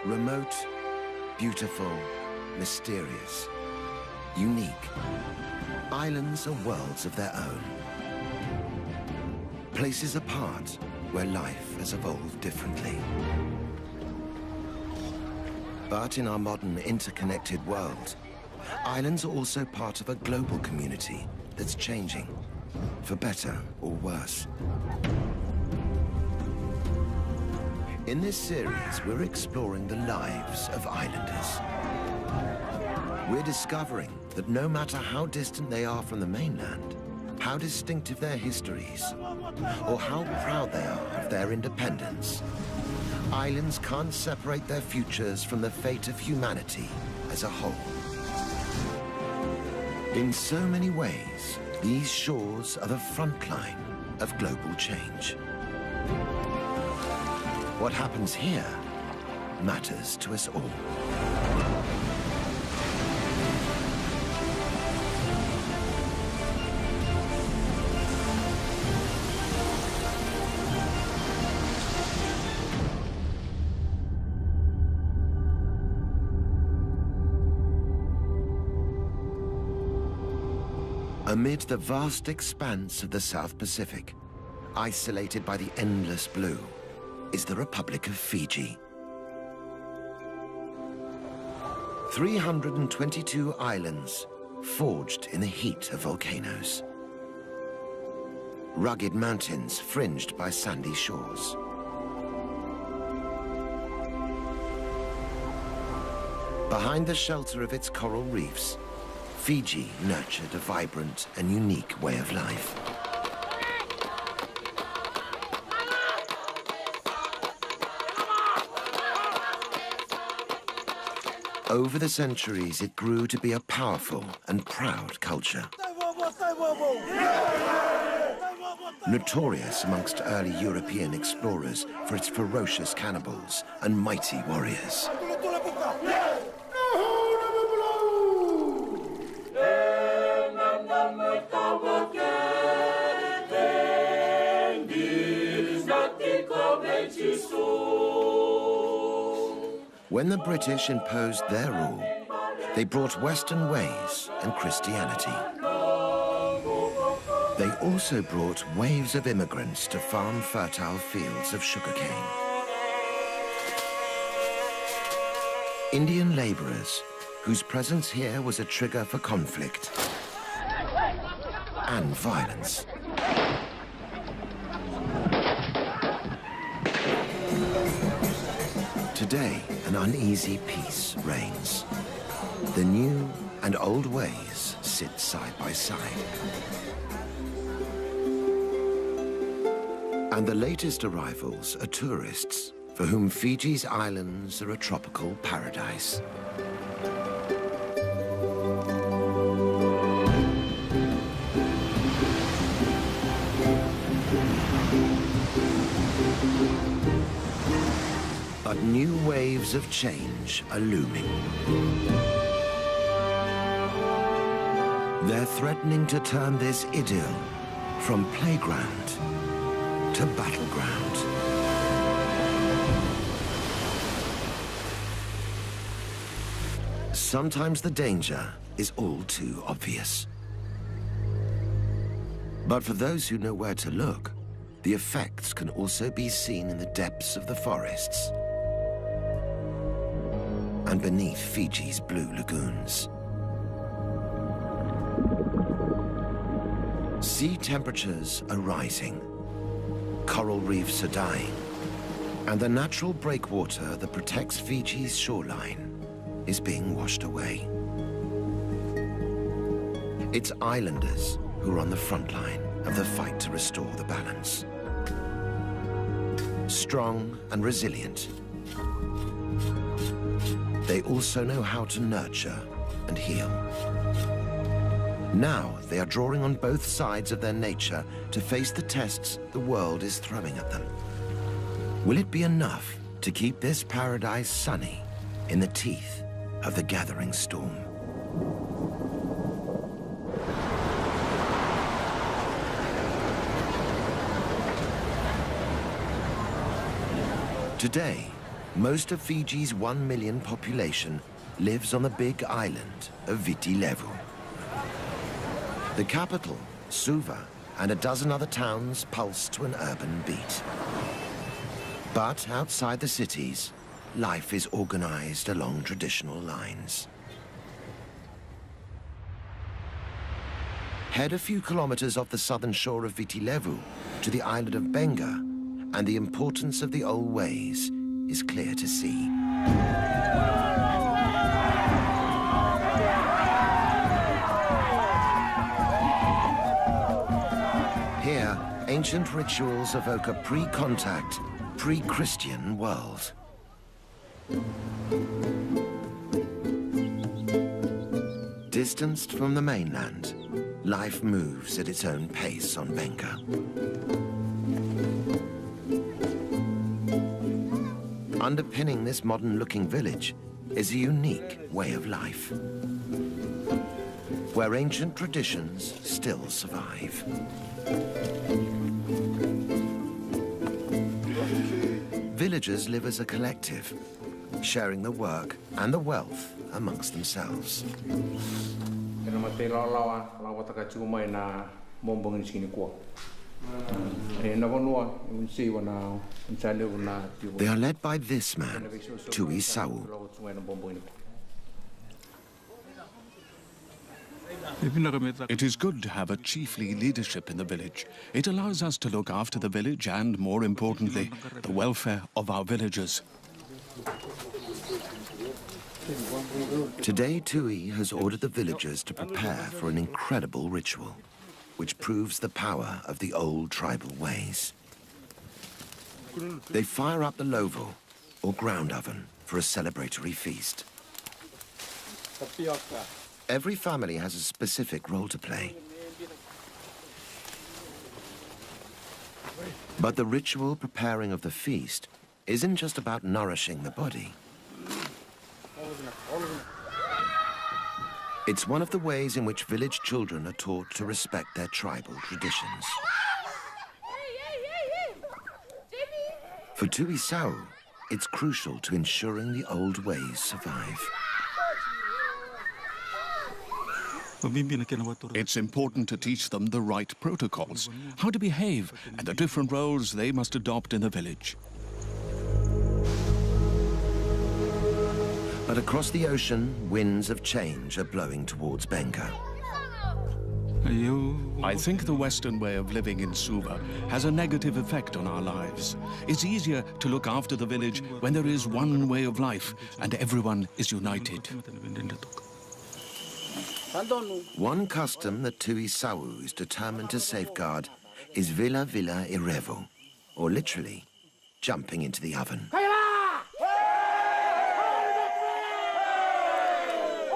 Remote, beautiful, mysterious, unique. Islands are worlds of their own. Places apart where life has evolved differently. But in our modern interconnected world, islands are also part of a global community that's changing, for better or worse. In this series, we're exploring the lives of islanders. We're discovering that no matter how distant they are from the mainland, how distinctive their histories, or how proud they are of their independence, islands can't separate their futures from the fate of humanity as a whole. In so many ways, these shores are the front line of global change. What happens here matters to us all. Amid the vast expanse of the South Pacific, isolated by the endless blue, is the Republic of Fiji. 322 islands forged in the heat of volcanoes. Rugged mountains fringed by sandy shores. Behind the shelter of its coral reefs, Fiji nurtured a vibrant and unique way of life. Over the centuries, it grew to be a powerful and proud culture. Notorious amongst early European explorers for its ferocious cannibals and mighty warriors. When the British imposed their rule, they brought Western ways and Christianity. They also brought waves of immigrants to farm fertile fields of sugarcane. Indian laborers, whose presence here was a trigger for conflict and violence. Today, an uneasy peace reigns. The new and old ways sit side by side. And the latest arrivals are tourists, for whom Fiji's islands are a tropical paradise. But new waves of change are looming. They're threatening to turn this idyll from playground to battleground. Sometimes the danger is all too obvious. But for those who know where to look, the effects can also be seen in the depths of the forests and beneath Fiji's blue lagoons. Sea temperatures are rising, coral reefs are dying, and the natural breakwater that protects Fiji's shoreline is being washed away. It's islanders who are on the front line of the fight to restore the balance. Strong and resilient, they also know how to nurture and heal. Now they are drawing on both sides of their nature to face the tests the world is throwing at them. Will it be enough to keep this paradise sunny in the teeth of the gathering storm? Today, Most of Fiji's 1 million population lives on the big island of Viti Levu. The capital, Suva, and a dozen other towns pulse to an urban beat. But outside the cities, life is organized along traditional lines. Head a few kilometers off the southern shore of Viti Levu to the island of Benga, and the importance of the old ways is clear to see. Here, ancient rituals evoke a pre-contact, pre-Christian world. Distanced from the mainland, life moves at its own pace on Benga. Underpinning this modern-looking village is a unique way of life, where ancient traditions still survive. Villagers live as a collective, sharing the work and the wealth amongst themselves. They are led by this man, Tui Sau. It is good to have a chiefly leadership in the village. It allows us to look after the village and, more importantly, the welfare of our villagers. Today, Tui has ordered the villagers to prepare for an incredible ritual, which proves the power of the old tribal ways. They fire up the lovo, or ground oven, for a celebratory feast. Every family has a specific role to play. But the ritual preparing of the feast isn't just about nourishing the body. It's one of the ways in which village children are taught to respect their tribal traditions. For Tui Sau, it's crucial to ensuring the old ways survive. It's important to teach them the right protocols, how to behave, and the different roles they must adopt in the village. But across the ocean, winds of change are blowing towards Benga. I think the Western way of living in Suva has a negative effect on our lives. It's easier to look after the village when there is one way of life and everyone is united. One custom that Tui Sau is determined to safeguard is Vila Vila Irevo, or literally, jumping into the oven.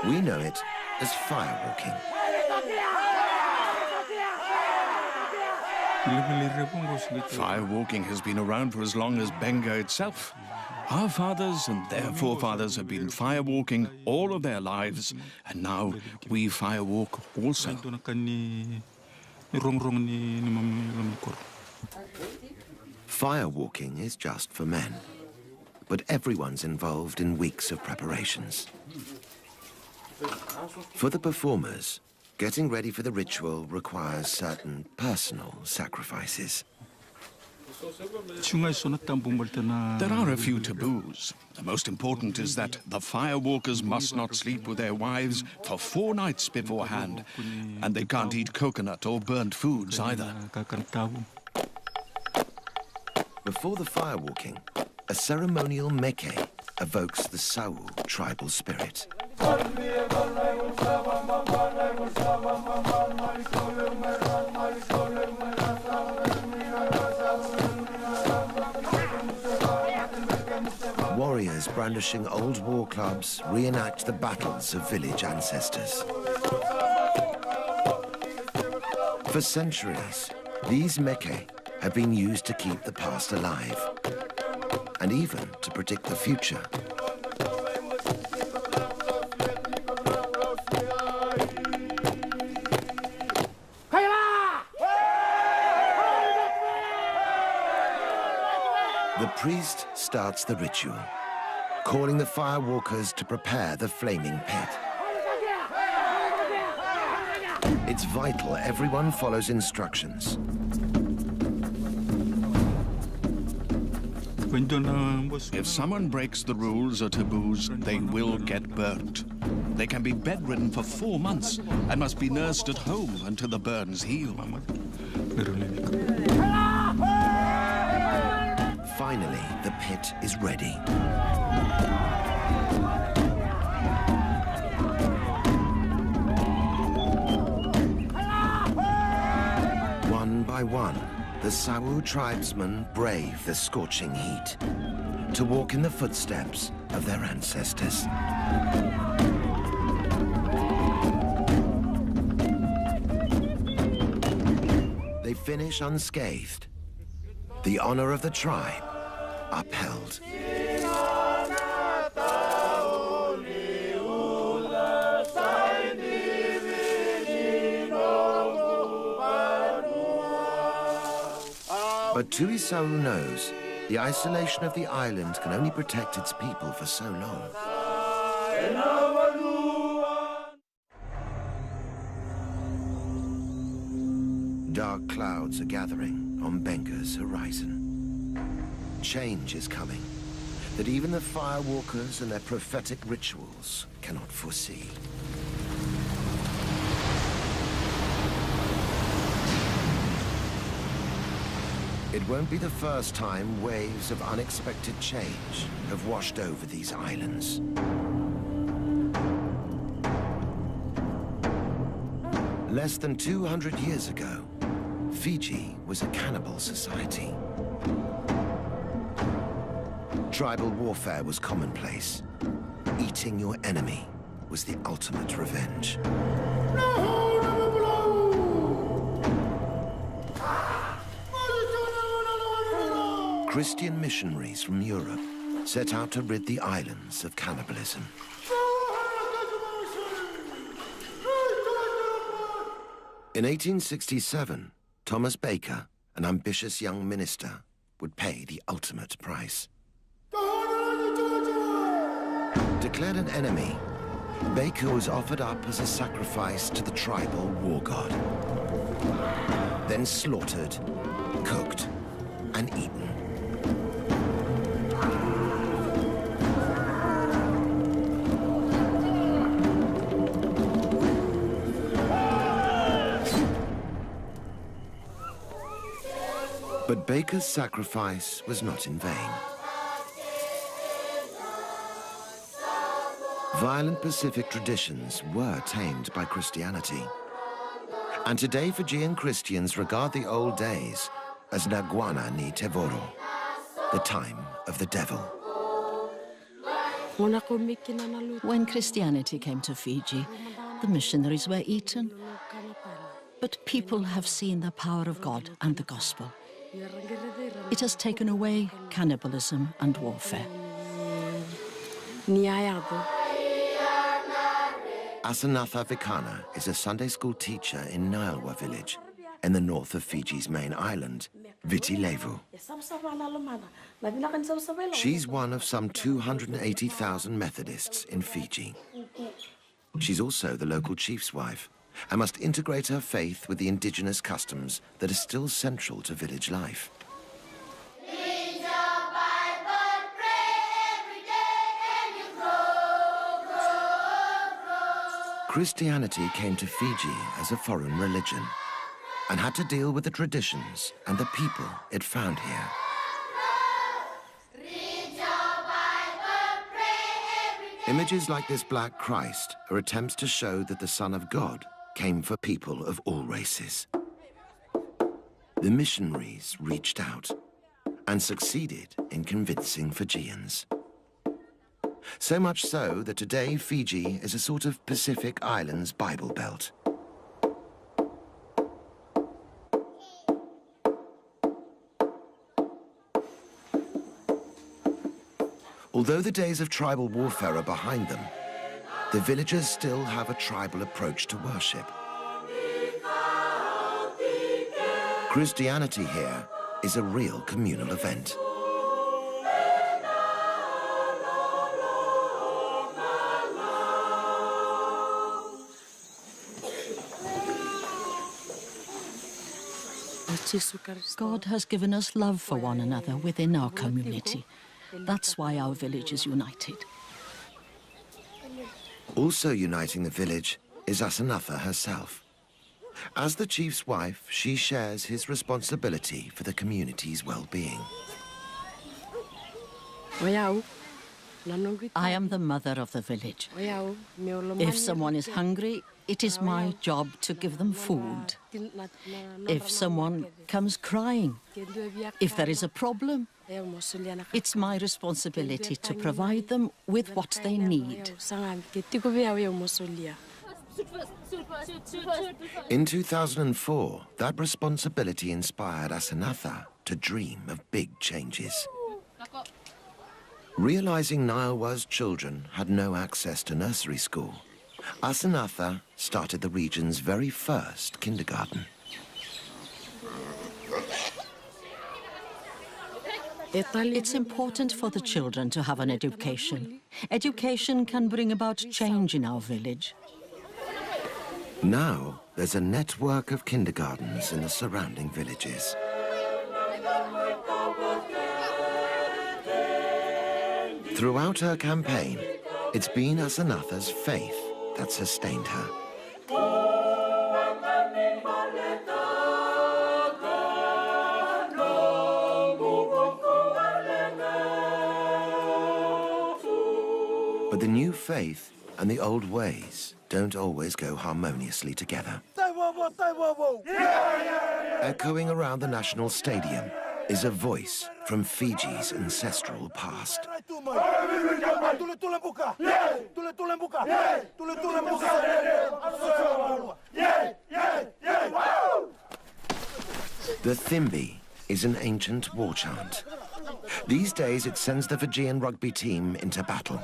We know it as firewalking. Firewalking has been around for as long as Benga itself. Our fathers and their forefathers have been firewalking all of their lives, and now we firewalk also. Firewalking is just for men, but everyone's involved in weeks of preparations. For the performers, getting ready for the ritual requires certain personal sacrifices. There are a few taboos. The most important is that the firewalkers must not sleep with their wives for 4 nights beforehand, and they can't eat coconut or burnt foods either. Before the firewalking, a ceremonial meke evokes the Sau tribal spirit. Warriors brandishing old war clubs reenact the battles of village ancestors. For centuries, these meke have been used to keep the past alive, and even to predict the future. The priest starts the ritual, calling the firewalkers to prepare the flaming pit. It's vital everyone follows instructions. If someone breaks the rules or taboos, they will get burnt. They can be bedridden for 4 months and must be nursed at home until the burns heal. Finally, the pit is ready. One by one, the Sawu tribesmen brave the scorching heat to walk in the footsteps of their ancestors. They finish unscathed, the honor of the tribe upheld. But Tuisaru knows the isolation of the island can only protect its people for so long. Dark clouds are gathering on Benga's horizon. Change is coming that even the firewalkers and their prophetic rituals cannot foresee. It won't be the first time waves of unexpected change have washed over these islands. Less than 200 years ago, Fiji was a cannibal society. Tribal warfare was commonplace. Eating your enemy was the ultimate revenge. Christian missionaries from Europe set out to rid the islands of cannibalism. In 1867, Thomas Baker, an ambitious young minister, would pay the ultimate price. Declared an enemy, Baker was offered up as a sacrifice to the tribal war god. Then slaughtered, cooked, and eaten. But Baker's sacrifice was not in vain. Violent Pacific traditions were tamed by Christianity. And today Fijian Christians regard the old days as Naguana ni Tevoro, the time of the devil. When Christianity came to Fiji, the missionaries were eaten. But people have seen the power of God and the gospel. It has taken away cannibalism and warfare. Asanatha Vikana is a Sunday school teacher in Nialwa village, in the north of Fiji's main island, Viti Levu. She's one of some 280,000 Methodists in Fiji. She's also the local chief's wife, and must integrate her faith with the indigenous customs that are still central to village life. Read your Bible, pray every day, and you grow. Christianity came to Fiji as a foreign religion and had to deal with the traditions and the people it found here. Read your Bible, pray every day. Images like this Black Christ are attempts to show that the Son of God came for people of all races. The missionaries reached out and succeeded in convincing Fijians. So much so that today Fiji is a sort of Pacific Islands Bible Belt. Although the days of tribal warfare are behind them, the villagers still have a tribal approach to worship. Christianity here is a real communal event. God has given us love for one another within our community. That's why our village is united. Also uniting the village is Asanatha herself. As the chief's wife, she shares his responsibility for the community's well-being. I am the mother of the village. If someone is hungry, it is my job to give them food. If someone comes crying, if there is a problem, it's my responsibility to provide them with what they need. In 2004, that responsibility inspired Asanatha to dream of big changes. Realizing Niawa's children had no access to nursery school, Asanatha started the region's very first kindergarten. It's important for the children to have an education. Education can bring about change in our village. Now, there's a network of kindergartens in the surrounding villages. Throughout her campaign, it's been Asanatha's faith that sustained her. But the new faith and the old ways don't always go harmoniously together. Echoing around the National Stadium is a voice from Fiji's ancestral past. The Thimbi is an ancient war chant. These days it sends the Fijian rugby team into battle.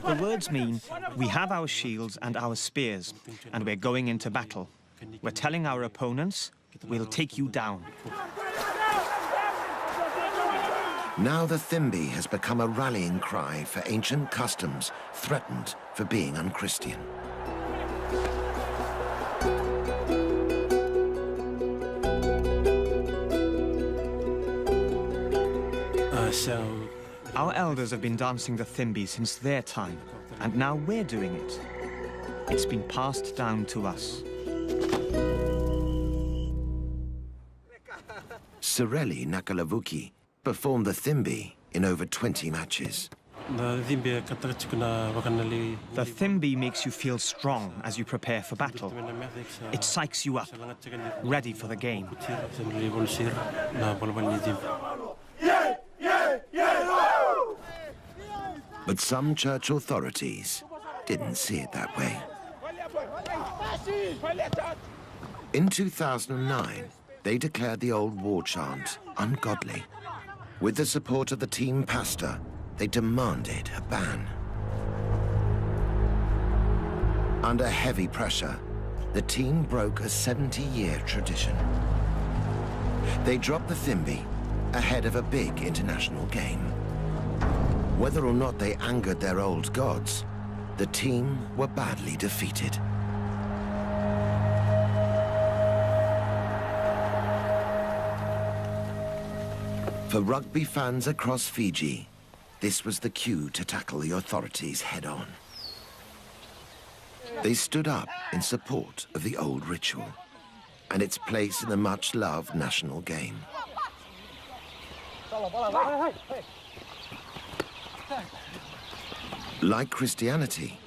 The words mean, we have our shields and our spears, and we're going into battle. We're telling our opponents, we'll take you down. Now the Thimbi has become a rallying cry for ancient customs threatened for being unchristian. Our elders have been dancing the Thimbi since their time, and now we're doing it. It's been passed down to us. Sireli Nakalavuki performed the Thimbi in over 20 matches. The Thimbi makes you feel strong as you prepare for battle. It psychs you up, ready for the game. But some church authorities didn't see it that way. In 2009, they declared the old war chant ungodly. With the support of the team pastor, they demanded a ban. Under heavy pressure, the team broke a 70-year tradition. They dropped the Thimbi ahead of a big international game. Whether or not they angered their old gods, the team were badly defeated. For rugby fans across Fiji, this was the cue to tackle the authorities head-on. They stood up in support of the old ritual and its place in the much-loved national game. Like Christianity,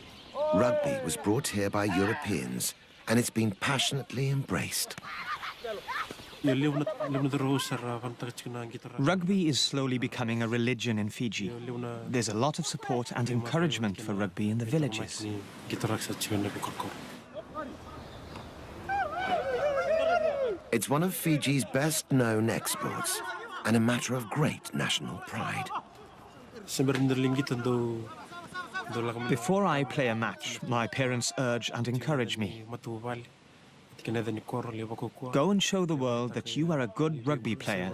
rugby was brought here by Europeans, and it's been passionately embraced. Rugby is slowly becoming a religion in Fiji. There's a lot of support and encouragement for rugby in the villages. It's one of Fiji's best-known exports, and a matter of great national pride. Before I play a match, my parents urge and encourage me. Go and show the world that you are a good rugby player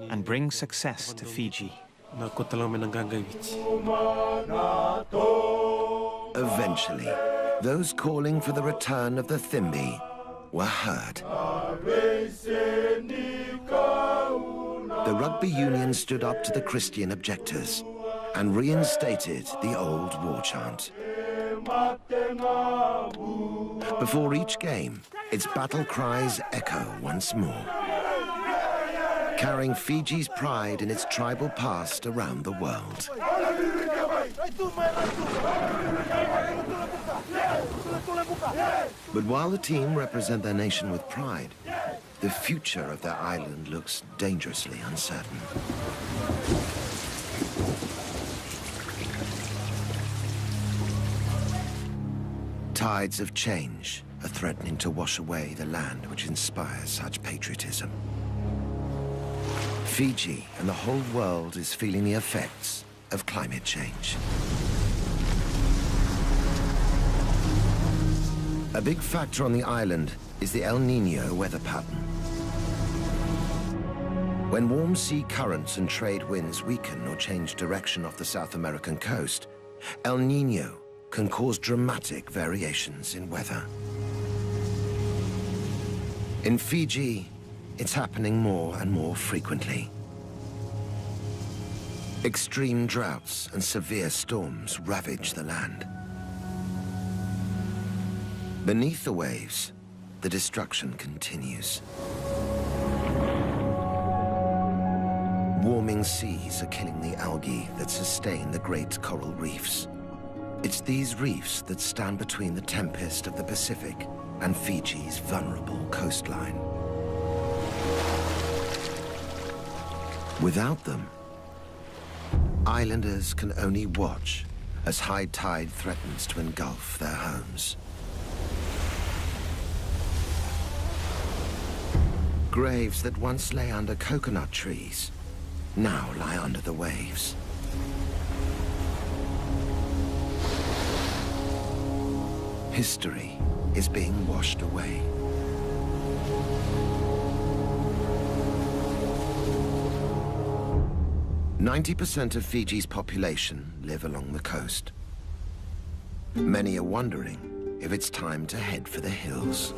and bring success to Fiji. Eventually, Those calling for the return of the Thimbi were heard. The rugby union stood up to the Christian objectors and reinstated the old war chant. Before each game, its battle cries echo once more, carrying Fiji's pride in its tribal past around the world. But while the team represent their nation with pride, the future of their island looks dangerously uncertain. Tides of change are threatening to wash away the land which inspires such patriotism. Fiji and the whole world is feeling the effects of climate change. A big factor on the island is the El Niño weather pattern. When warm sea currents and trade winds weaken or change direction off the South American coast, El Niño can cause dramatic variations in weather. In Fiji, it's happening more and more frequently. Extreme droughts and severe storms ravage the land. Beneath the waves, the destruction continues. Warming seas are killing the algae that sustain the great coral reefs. It's these reefs that stand between the tempest of the Pacific and Fiji's vulnerable coastline. Without them, islanders can only watch as high tide threatens to engulf their homes. Graves that once lay under coconut trees now lie under the waves. History is being washed away. "90% of Fiji's population live along the coast. Many are wondering if it's time to head for the hills.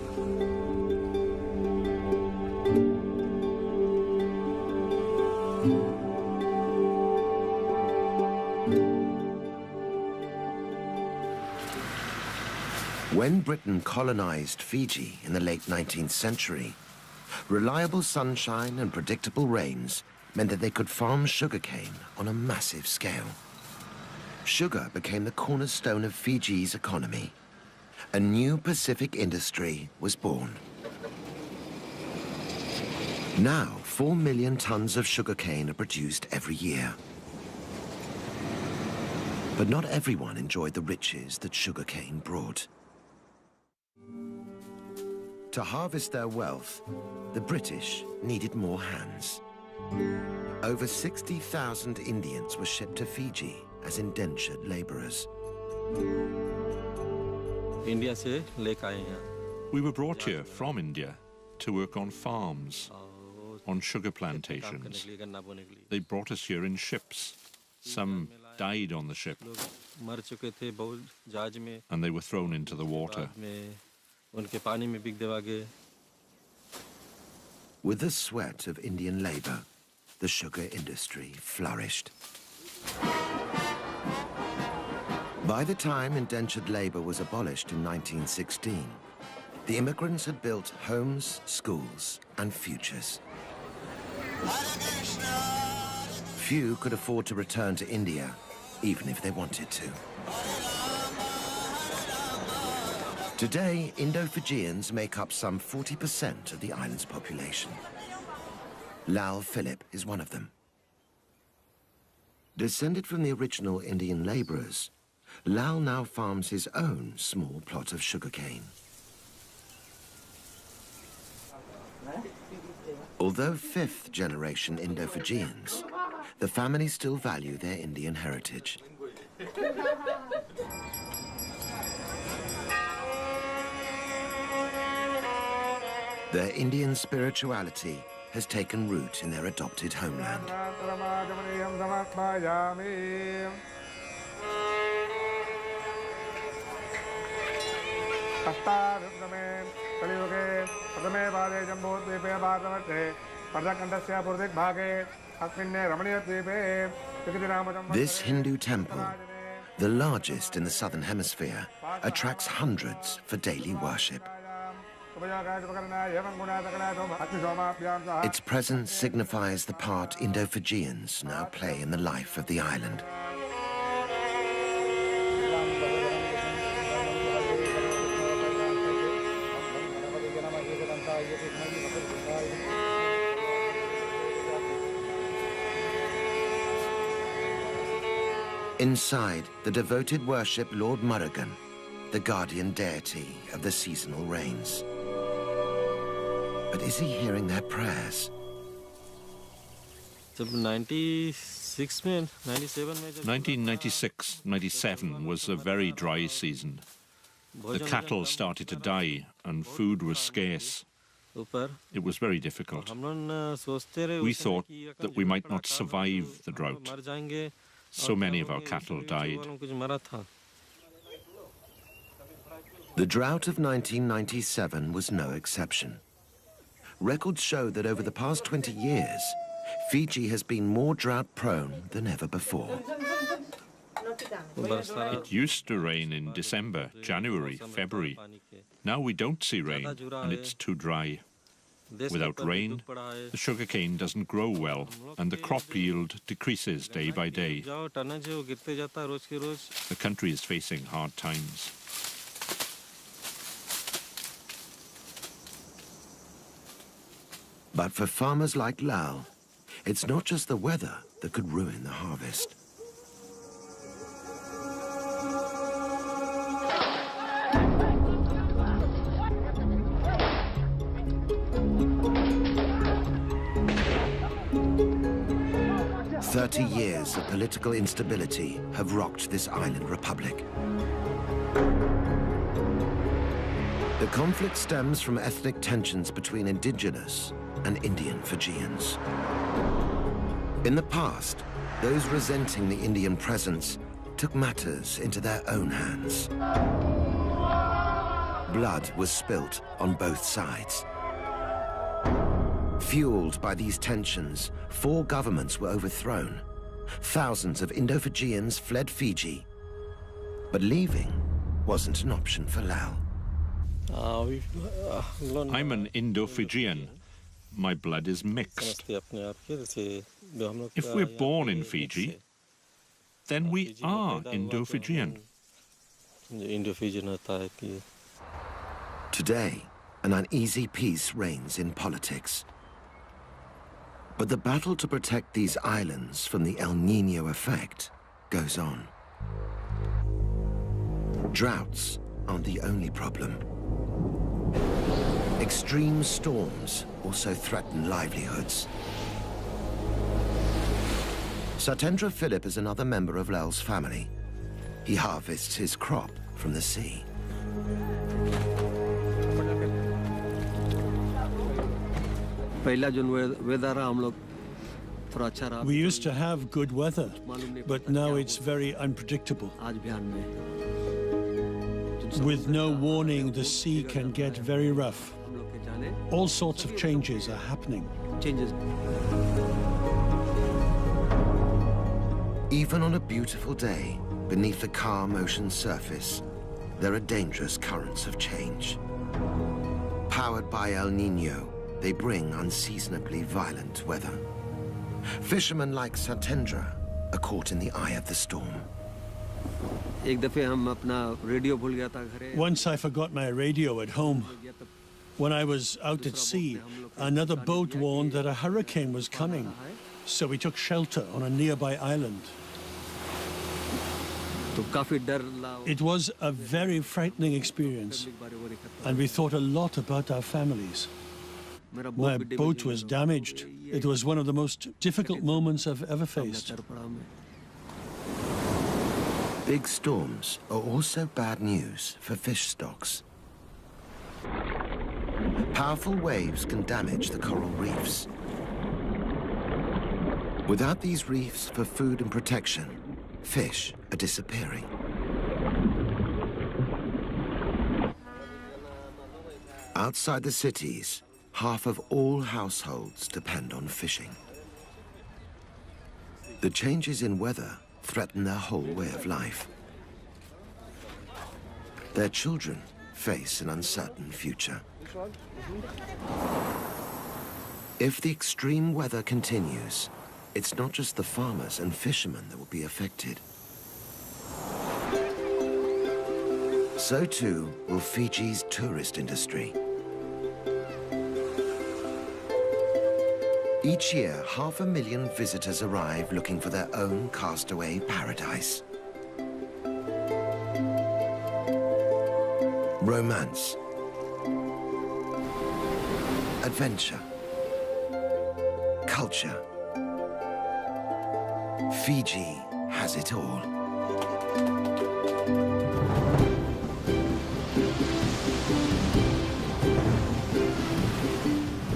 When Britain colonized Fiji in the late 19th century, reliable sunshine and predictable rains meant that they could farm sugarcane on a massive scale. Sugar became the cornerstone of Fiji's economy. A new Pacific industry was born. Now, 4 million tons of sugarcane are produced every year. But not everyone enjoyed the riches that sugarcane brought. To harvest their wealth, the British needed more hands. Over 60,000 Indians were shipped to Fiji as indentured laborers. We were brought here from India to work on farms, on sugar plantations. They brought us here in ships. Some died on the ship, and they were thrown into the water. With the sweat of Indian labor, the sugar industry flourished. By the time indentured labor was abolished in 1916, the immigrants had built homes, schools, and futures. Few could afford to return to India, even if they wanted to. Today, Indo-Fijians make up some 40% of the island's population. Lal Philip is one of them. Descended from the original Indian laborers, Lal now farms his own small plot of sugarcane. Although fifth-generation Indo-Fijians, the family still value their Indian heritage. Their Indian spirituality has taken root in their adopted homeland. This Hindu temple, the largest in the southern hemisphere, attracts hundreds for daily worship. Its presence signifies the part Indo-Fijians now play in the life of the island. Inside, the devoted worship Lord Murugan, the guardian deity of the seasonal rains. But is he hearing their prayers? 1996-97 was a very dry season. The cattle started to die and food was scarce. It was very difficult. We thought that we might not survive the drought. So many of our cattle died. The drought of 1997 was no exception. Records show that over the past 20 years, Fiji has been more drought-prone than ever before. It used to rain in December, January, February. Now we don't see rain, and it's too dry. Without rain, the sugarcane doesn't grow well, and the crop yield decreases day by day. The country is facing hard times. But for farmers like Lal, it's not just the weather that could ruin the harvest. "30 years of political instability have rocked this island republic. The conflict stems from ethnic tensions between indigenous and Indian Fijians. In the past, those resenting the Indian presence took matters into their own hands. Blood was spilt on both sides. Fueled by these tensions, 4 governments were overthrown. Thousands of Indo-Fijians fled Fiji. But leaving wasn't an option for Lal. I'm an Indo-Fijian. My blood is mixed. If we're born in Fiji, then we are Indo-Fijian. Today, an uneasy peace reigns in politics. But the battle to protect these islands from the El Niño effect goes on. Droughts aren't the only problem. Extreme storms also threaten livelihoods. Satendra Philip is another member of Lal's family. He harvests his crop from the sea. We used to have good weather, but now it's very unpredictable. With no warning, the sea can get very rough. All sorts of changes are happening. Even on a beautiful day, beneath the calm ocean surface, there are dangerous currents of change. Powered by El Niño, they bring unseasonably violent weather. Fishermen like Satendra are caught in the eye of the storm. Once I forgot my radio at home. When I was out at sea, another boat warned that a hurricane was coming, so we took shelter on a nearby island. It was a very frightening experience, and we thought a lot about our families. My boat was damaged. It was one of the most difficult moments I've ever faced. Big storms are also bad news for fish stocks. Powerful waves can damage the coral reefs. Without these reefs for food and protection, fish are disappearing. Outside the cities, half of all households depend on fishing. The changes in weather threaten their whole way of life. Their children face an uncertain future. If the extreme weather continues, it's not just the farmers and fishermen that will be affected. So too will Fiji's tourist industry. Each year, 500,000 visitors arrive looking for their own castaway paradise. Romance, adventure, culture. Fiji has it all.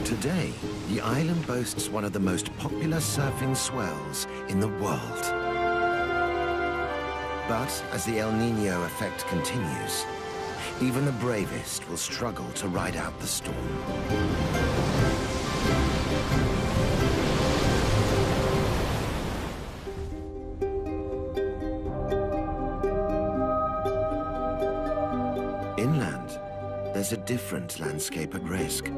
Today, the island boasts one of the most popular surfing swells in the world. But as the El Niño effect continues, even the bravest will struggle to ride out the storm. Inland, there's a different landscape at risk.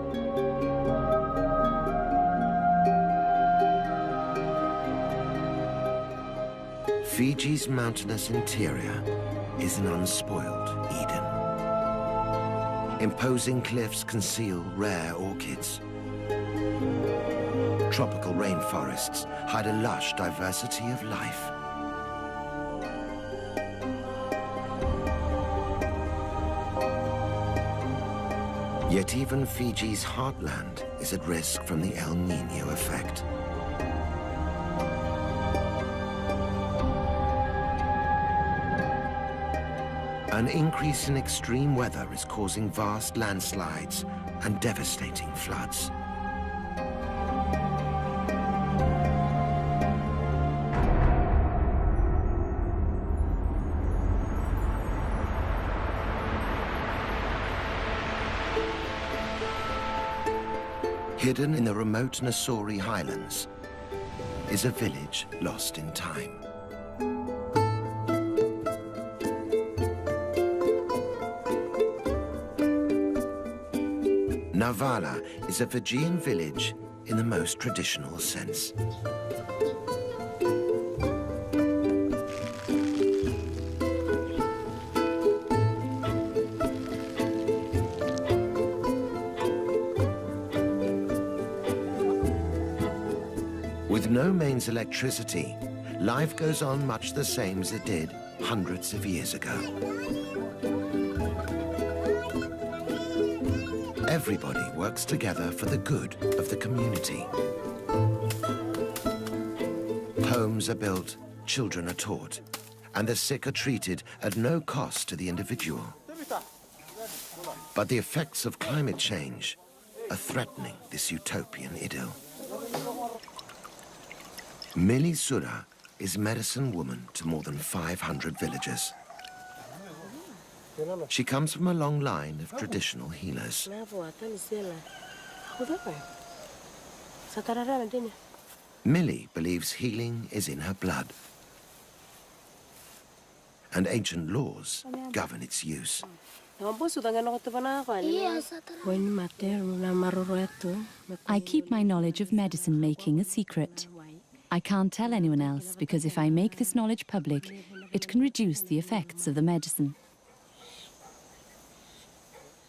Fiji's mountainous interior is an unspoiled Eden. Imposing cliffs conceal rare orchids. Tropical rainforests hide a lush diversity of life. Yet even Fiji's heartland is at risk from the El Niño effect. An increase in extreme weather is causing vast landslides and devastating floods. Hidden in the remote Nasauri highlands is a village lost in time. Navala is a Fijian village in the most traditional sense. With no mains electricity, life goes on much the same as it did hundreds of years ago. Everybody works together for the good of the community. Homes are built, children are taught, and the sick are treated at no cost to the individual. But the effects of climate change are threatening this utopian idyll. Mili Sura is medicine woman to more than 500 villagers. She comes from a long line of traditional healers. Mili believes healing is in her blood, and ancient laws govern its use. I keep my knowledge of medicine making a secret. I can't tell anyone else because if I make this knowledge public, it can reduce the effects of the medicine.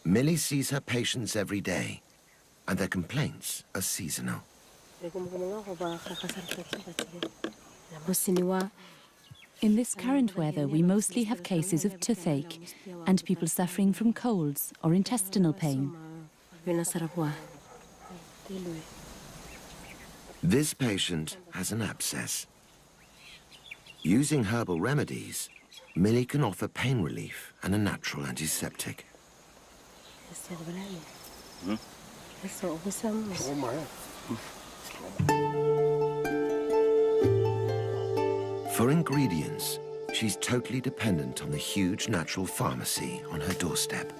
Mili sees her patients every day, and their complaints are seasonal. In this current weather, we mostly have cases of toothache and people suffering from colds or intestinal pain. This patient has an abscess. Using herbal remedies, Mili can offer pain relief and a natural antiseptic. For ingredients, she's totally dependent on the huge natural pharmacy on her doorstep.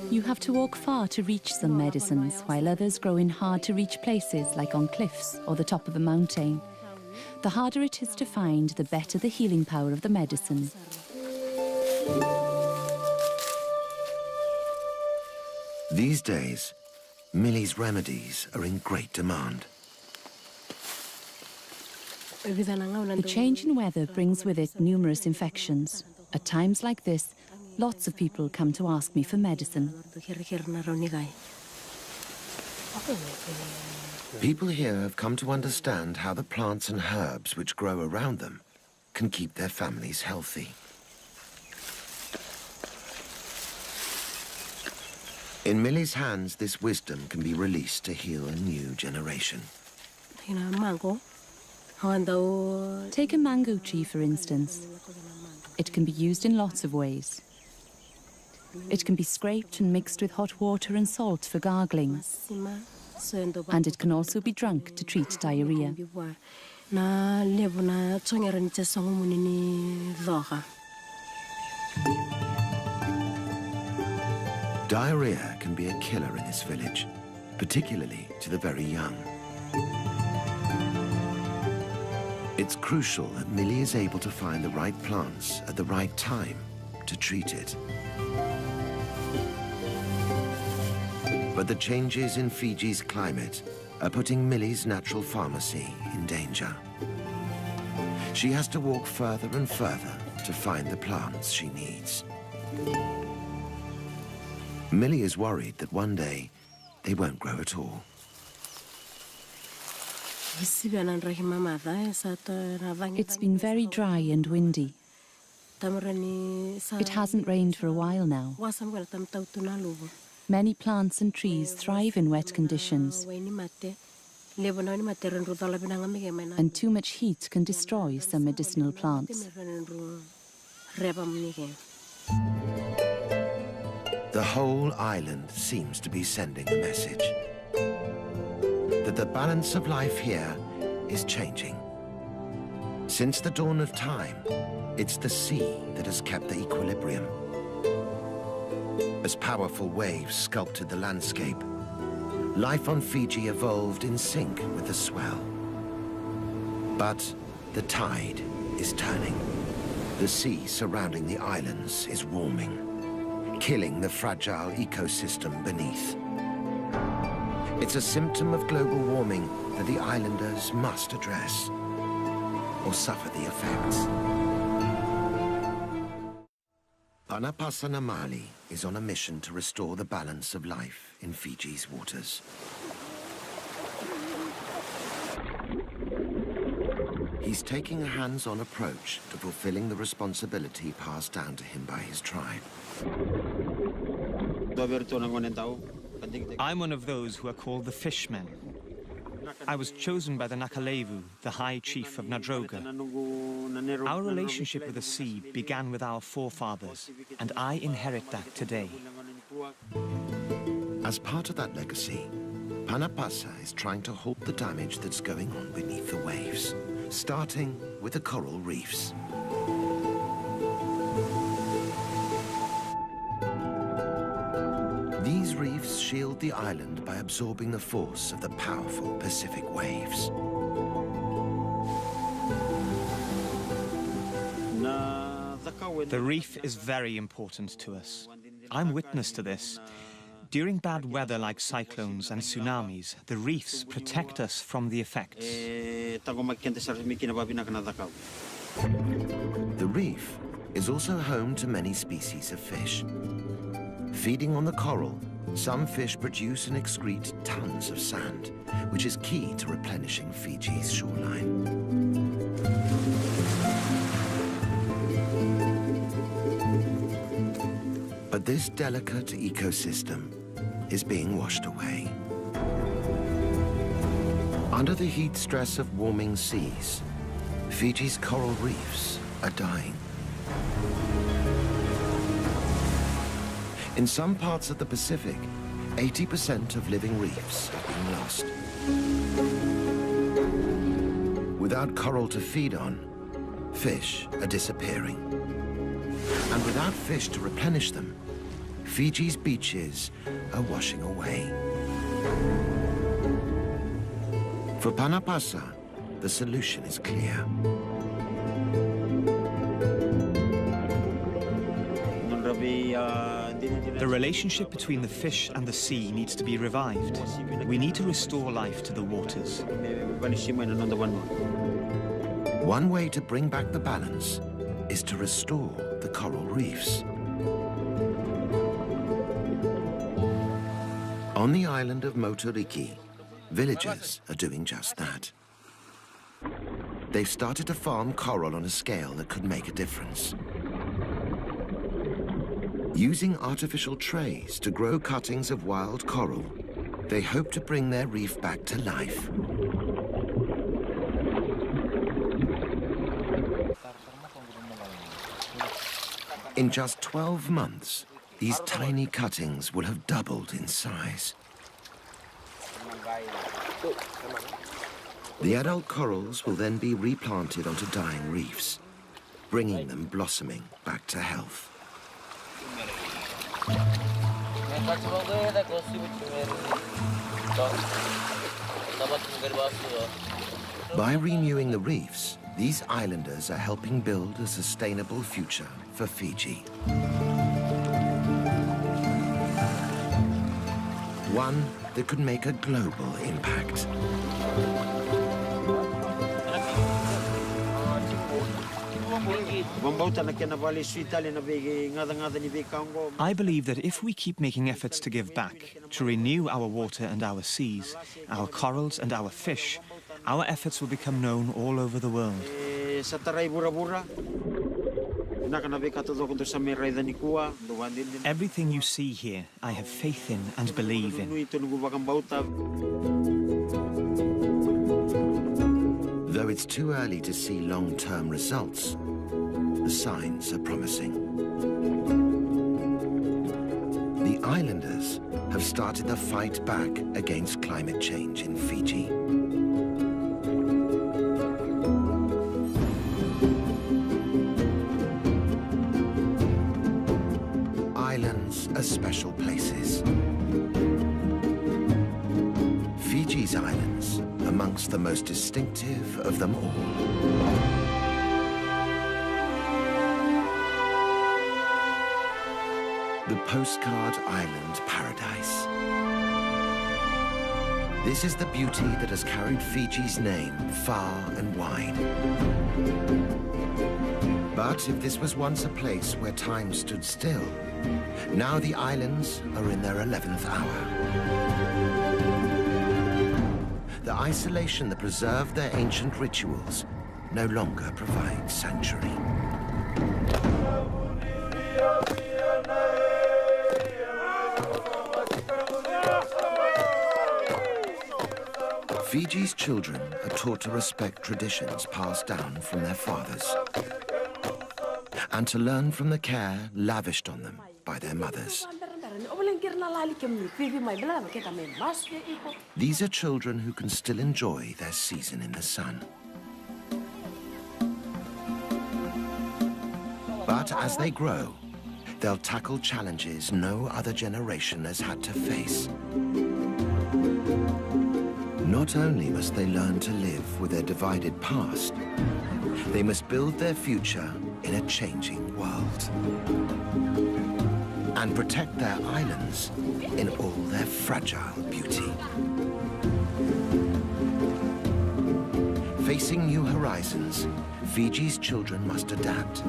You have to walk far to reach some medicines, while others grow in hard-to-reach places like on cliffs or the top of a mountain. The harder it is to find, the better the healing power of the medicine. These days, Millie's remedies are in great demand. The change in weather brings with it numerous infections. At times like this, lots of people come to ask me for medicine. People here have come to understand how the plants and herbs which grow around them can keep their families healthy. In Millie's hands, this wisdom can be released to heal a new generation. Take a mango tree, for instance. It can be used in lots of ways. It can be scraped and mixed with hot water and salt for gargling. And it can also be drunk to treat diarrhea. Diarrhea can be a killer in this village, particularly to the very young. It's crucial that Millie is able to find the right plants at the right time to treat it. But the changes in Fiji's climate are putting Millie's natural pharmacy in danger. She has to walk further and further to find the plants she needs. Millie is worried that one day they won't grow at all. It's been very dry and windy. It hasn't rained for a while now. Many plants and trees thrive in wet conditions, and too much heat can destroy some medicinal plants. The whole island seems to be sending a message that the balance of life here is changing. Since the dawn of time, it's the sea that has kept the equilibrium. As powerful waves sculpted the landscape, life on Fiji evolved in sync with the swell. But the tide is turning. The sea surrounding the islands is warming, killing the fragile ecosystem beneath. It's a symptom of global warming that the islanders must address, or suffer the effects. Panapasa Namali is on a mission to restore the balance of life in Fiji's waters. He's taking a hands-on approach to fulfilling the responsibility passed down to him by his tribe. I'm one of those who are called the fishmen. I was chosen by the Nakalevu, the High Chief of Nadroga. Our relationship with the sea began with our forefathers, and I inherit that today. As part of that legacy, Panapasa is trying to halt the damage that's going on beneath the waves, starting with the coral reefs. These reefs shield the island by absorbing the force of the powerful Pacific waves. The reef is very important to us. I'm witness to this. During bad weather like cyclones and tsunamis, the reefs protect us from the effects. The reef is also home to many species of fish. Feeding on the coral, some fish produce and excrete tons of sand, which is key to replenishing Fiji's shoreline. But this delicate ecosystem is being washed away. Under the heat stress of warming seas, Fiji's coral reefs are dying. In some parts of the Pacific, 80% of living reefs have been lost. Without coral to feed on, fish are disappearing. And without fish to replenish them, Fiji's beaches are washing away. For Panapasa, the solution is clear. The relationship between the fish and the sea needs to be revived. We need to restore life to the waters. One way to bring back the balance is to restore the coral reefs. On the island of Motoriki, villagers are doing just that. They've started to farm coral on a scale that could make a difference. Using artificial trays to grow cuttings of wild coral, they hope to bring their reef back to life. In just 12 months, these tiny cuttings will have doubled in size. The adult corals will then be replanted onto dying reefs, bringing them blossoming back to health. By renewing the reefs, these islanders are helping build a sustainable future for Fiji. One that could make a global impact. I believe that if we keep making efforts to give back, to renew our water and our seas, our corals and our fish, our efforts will become known all over the world. Everything you see here, I have faith in and believe in. Though it's too early to see long-term results, the signs are promising. The islanders have started the fight back against climate change in Fiji. Islands are special places. Fiji's islands amongst the most distinctive of them all. The postcard island paradise. This is the beauty that has carried Fiji's name far and wide. But if this was once a place where time stood still, now the islands are in their 11th hour. The isolation that preserved their ancient rituals no longer provides sanctuary. Fiji's children are taught to respect traditions passed down from their fathers and to learn from the care lavished on them by their mothers. These are children who can still enjoy their season in the sun. But as they grow, they'll tackle challenges no other generation has had to face. Not only must they learn to live with their divided past, they must build their future in a changing world and protect their islands in all their fragile beauty. Facing new horizons, Fiji's children must adapt,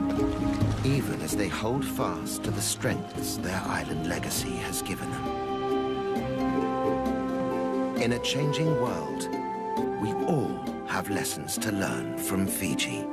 even as they hold fast to the strengths their island legacy has given them. In a changing world, we all have lessons to learn from Fiji.